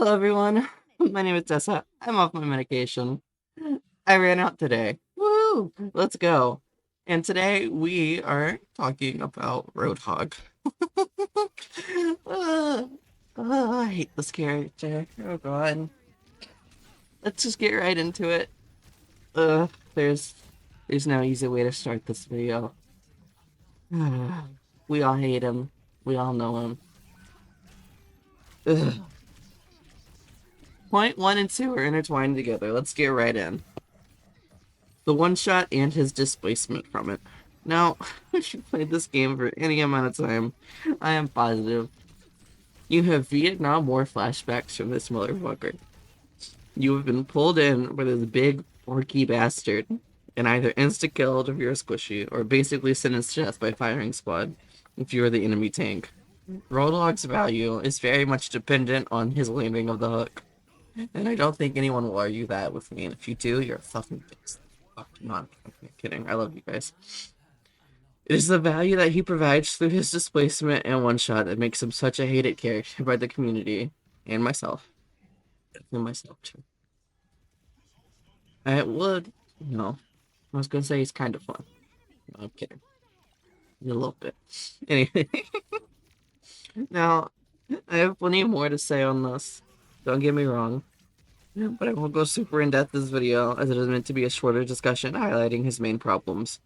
Hello, everyone. My name is Tessa. I'm off my medication. I ran out today. Woo! Let's go. And today we are talking about Roadhog. uh, I hate this character. Oh god. Let's just get right into it. Uh, there's there's no easy way to start this video. We all hate him. We all know him. Ugh. Point 1 and 2 are intertwined together. Let's get right in. The one-shot and his displacement from it. Now, if you played this game for any amount of time, I am positive you have Vietnam War flashbacks from this motherfucker. You have been pulled in by this big, porky bastard, and either insta-killed if you're a squishy, or basically sentenced to death by firing squad if you're the enemy tank. Roadhog's value is very much dependent on his landing of the hook. And I don't think anyone will argue that with me. And if you do, you're a fucking bitch. Fuck, I'm kidding. I love you guys. It is the value that he provides through his displacement and one shot that makes him such a hated character by the community and myself. And myself too. I would, no. I was gonna say he's kind of fun. No, I'm kidding. A little bit. Anyway. Now, I have plenty more to say on this. Don't get me wrong. But I won't go super in depth this video, as it is meant to be a shorter discussion highlighting his main problems.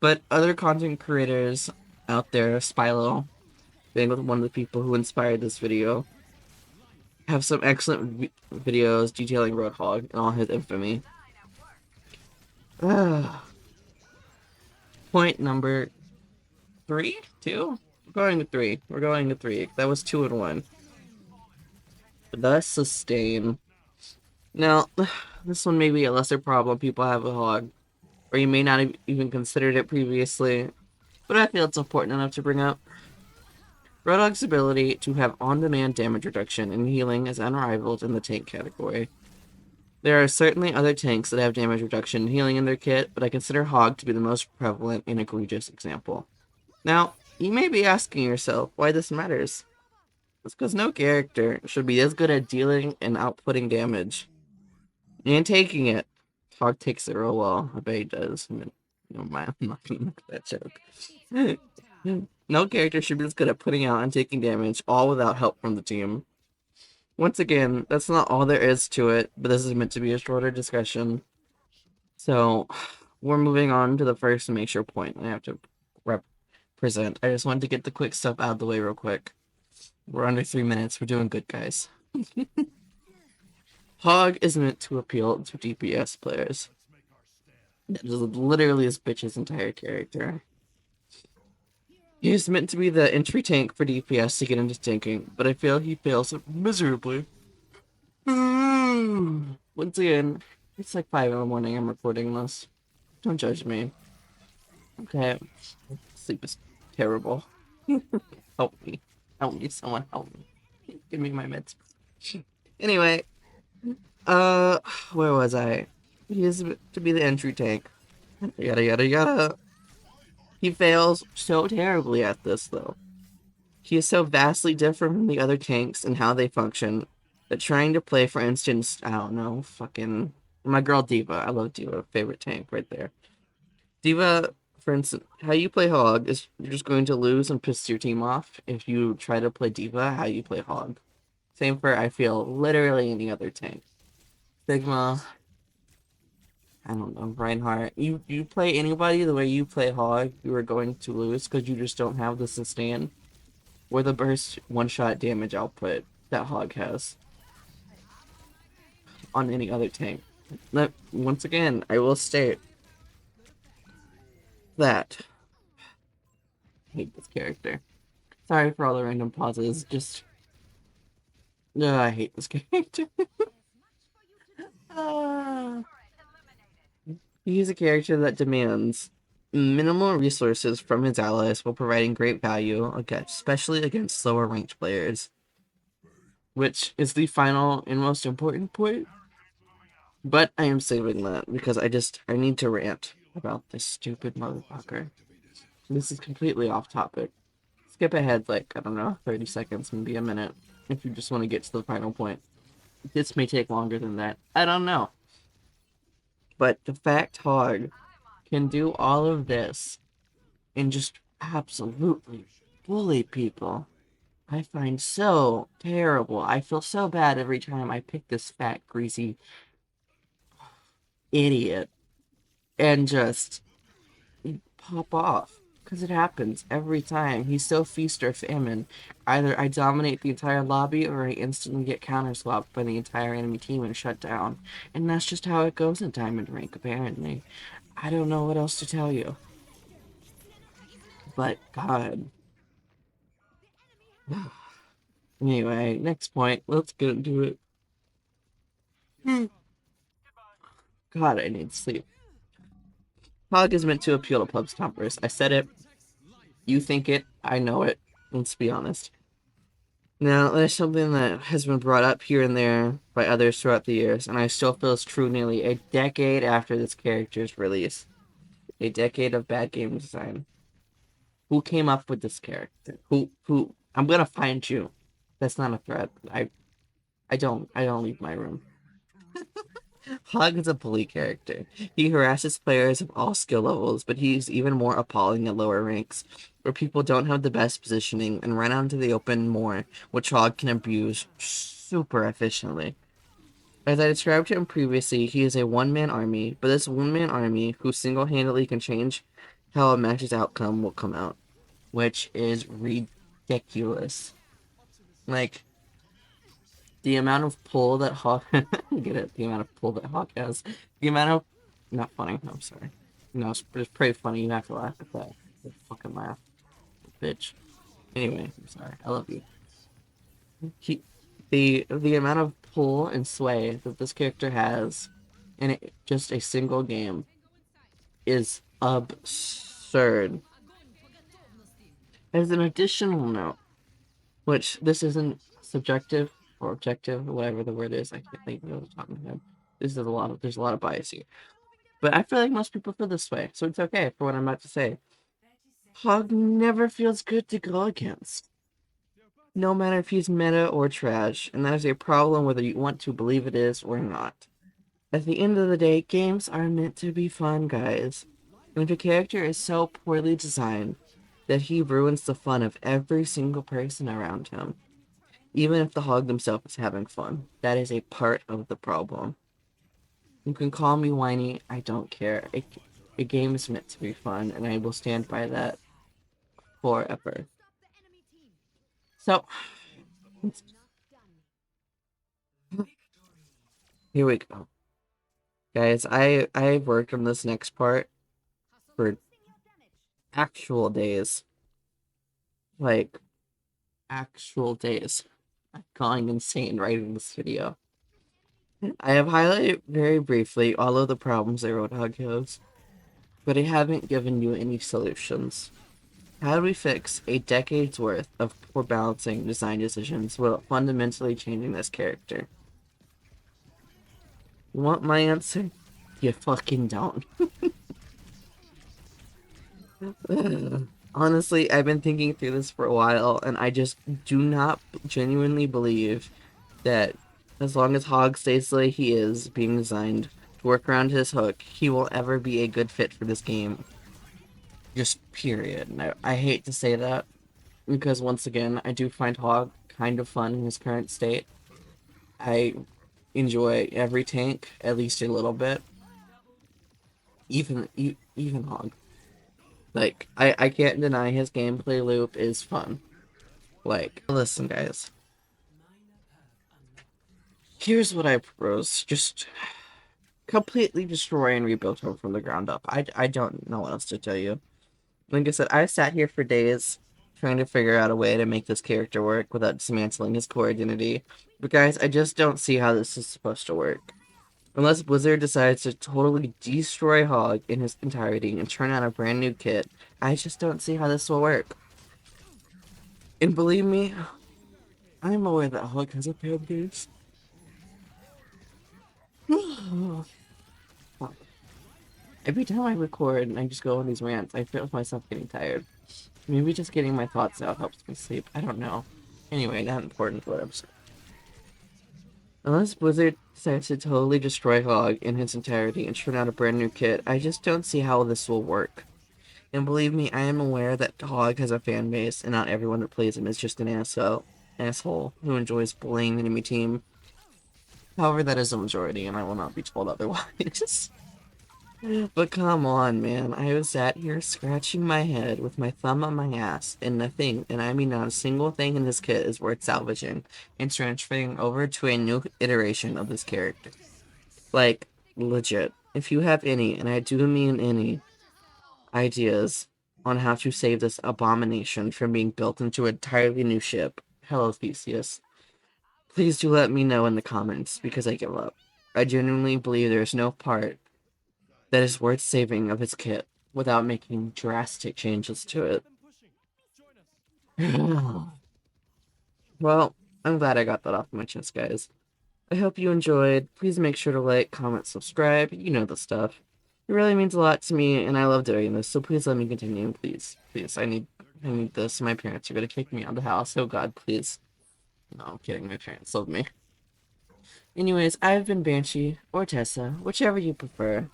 But other content creators out there, Spilo, being one of the people who inspired this video, have some excellent videos detailing Roadhog and all his infamy. Point number 3? 2? We're going with 3. We're going with 3. That was 2 and 1. The sustain. Now, this one may be a lesser problem people have with Hog, or you may not have even considered it previously, but I feel it's important enough to bring up. Roadhog's ability to have on-demand damage reduction and healing is unrivaled in the tank category. There are certainly other tanks that have damage reduction and healing in their kit, but I consider Hog to be the most prevalent and egregious example. Now, you may be asking yourself why this matters. It's because no character should be as good at dealing and outputting damage and taking it. Hog takes it real well. I bet he does. I mean, no mind, I'm not gonna make that joke. No character should be as good at putting out and taking damage, all without help from the team. Once again, that's not all there is to it, but this is meant to be a shorter discussion. So, we're moving on to the first major point I have to present. I just wanted to get the quick stuff out of the way real quick. We're under 3 minutes. We're doing good, guys. Hog is meant to appeal to DPS players. That is literally this bitch's entire character. He is meant to be the entry tank for DPS to get into tanking, but I feel he fails miserably. Once again, it's like 5 in the morning. I'm recording this. Don't judge me. Okay. Sleep is terrible. Help me. Help me, someone help me. Give me my meds. Anyway. Where was I? He is to be the entry tank. Yada yada yada. He fails so terribly at this, though. He is so vastly different from the other tanks and how they function that trying to play, for instance, I don't know, fucking my girl D.Va. I love D.Va. Favorite tank right there. D.Va, for instance, how you play Hog is you're just going to lose and piss your team off if you try to play D.Va how you play Hog. Same for, I feel, literally any other tank. Sigma, I don't know, Reinhardt. You play anybody the way you play Hog, you are going to lose because you just don't have the sustain or the burst one-shot damage output that Hog has on any other tank. Once again, I will state that I hate this character. Sorry for all the random pauses, just I hate this character. He's a character that demands minimal resources from his allies while providing great value, especially against slower ranked players. Which is the final and most important point. But I am saving that because I need to rant about this stupid motherfucker. This is completely off topic. Skip ahead like, I don't know, 30 seconds, maybe a minute, if you just want to get to the final point. this may take longer than that. I don't know. But the fact Hog can do all of this and just absolutely bully people, I find so terrible. I feel so bad every time I pick this fat, greasy idiot and just pop off. Because it happens every time. He's so feast or famine. Either I dominate the entire lobby or I instantly get counter swapped by the entire enemy team and shut down. And that's just how it goes in Diamond Rank, apparently. I don't know what else to tell you. But, God. Anyway, next point. Let's get into it. God, I need sleep. Hog is meant to appeal to pub stompers. I said it. You think it. I know it. Let's be honest. Now, there's something that has been brought up here and there by others throughout the years, and I still feel is true nearly a decade after this character's release. A decade of bad game design. Who came up with this character? I'm gonna find you. That's not a threat. I don't leave my room. Hog is a bully character. He harasses players of all skill levels, but he's even more appalling at lower ranks, where people don't have the best positioning and run out into the open more, which Hog can abuse super efficiently. As I described to him previously, he is a one-man army, but this one-man army, who single-handedly can change how a match's outcome will come out, which is ridiculous. Like, the amount of pull that Hawk get it, the amount of pull that Hawk has, the amount of not funny. I'm sorry. No, it's pretty funny. You have to laugh at that. Fucking laugh, bitch. Anyway, I'm sorry. I love you. He, the amount of pull and sway that this character has in just a single game is absurd. As an additional note, which this isn't subjective or objective, or whatever the word is. I can't think of it off the top of my head. There's a lot of bias here. But I feel like most people feel this way, so it's okay for what I'm about to say. Hog never feels good to go against. No matter if he's meta or trash, and that is a problem whether you want to believe it is or not. At the end of the day, games are meant to be fun, guys. And if a character is so poorly designed that he ruins the fun of every single person around him, even if the hog themselves is having fun, that is a part of the problem. You can call me whiny, I don't care. A game is meant to be fun, and I will stand by that forever. So, here we go. Guys, I've worked on this next part for actual days. Like, actual days. I'm going insane writing this video. I have highlighted very briefly all of the problems that Roadhog has, but I haven't given you any solutions. How do we fix a decade's worth of poor balancing design decisions without fundamentally changing this character? You want my answer? You fucking don't. Honestly, I've been thinking through this for a while, and I just do not genuinely believe that as long as Hog stays the way he is, being designed to work around his hook, he will ever be a good fit for this game. Just period. And I hate to say that, because once again, I do find Hog kind of fun in his current state. I enjoy every tank at least a little bit, even Hog. Like I can't deny his gameplay loop is fun. Like, listen, guys. Here's what I propose: just completely destroy and rebuild him from the ground up. I don't know what else to tell you. Like I said, I sat here for days trying to figure out a way to make this character work without dismantling his core identity. But guys, I just don't see how this is supposed to work. Unless Blizzard decides to totally destroy Hog in his entirety and turn out a brand new kit, I just don't see how this will work. And believe me, I'm aware that Hog has a fan base. Every time I record and I just go on these rants, I feel myself getting tired. Maybe just getting my thoughts out helps me sleep. I don't know. Anyway, not important, whatever. Unless Blizzard decides to totally destroy Hog in its entirety and turn out a brand new kit, I just don't see how this will work. And believe me, I am aware that Hog has a fan base, and not everyone that plays him is just an asshole who enjoys bullying the enemy team. However, that is the majority, and I will not be told otherwise. But come on, man. I was sat here scratching my head with my thumb on my ass, and nothing, and I mean not a single thing in this kit is worth salvaging and transferring over to a new iteration of this character. Like, legit. If you have any, and I do mean any, ideas on how to save this abomination from being built into an entirely new ship, hello Theseus, please do let me know in the comments, because I give up. I genuinely believe there is no part that is worth saving of its kit without making drastic changes to it. Well, I'm glad I got that off my chest, guys. I hope you enjoyed. Please make sure to like, comment, subscribe. You know the stuff. It really means a lot to me, and I love doing this, so please let me continue, please. Please, I need this. My parents are gonna kick me out of the house. Oh god, please. No, I'm kidding. My parents love me. Anyways, I've been Banshee, or Tessa, whichever you prefer.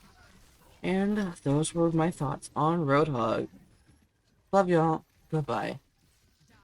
And those were my thoughts on Roadhog. Love y'all. Goodbye.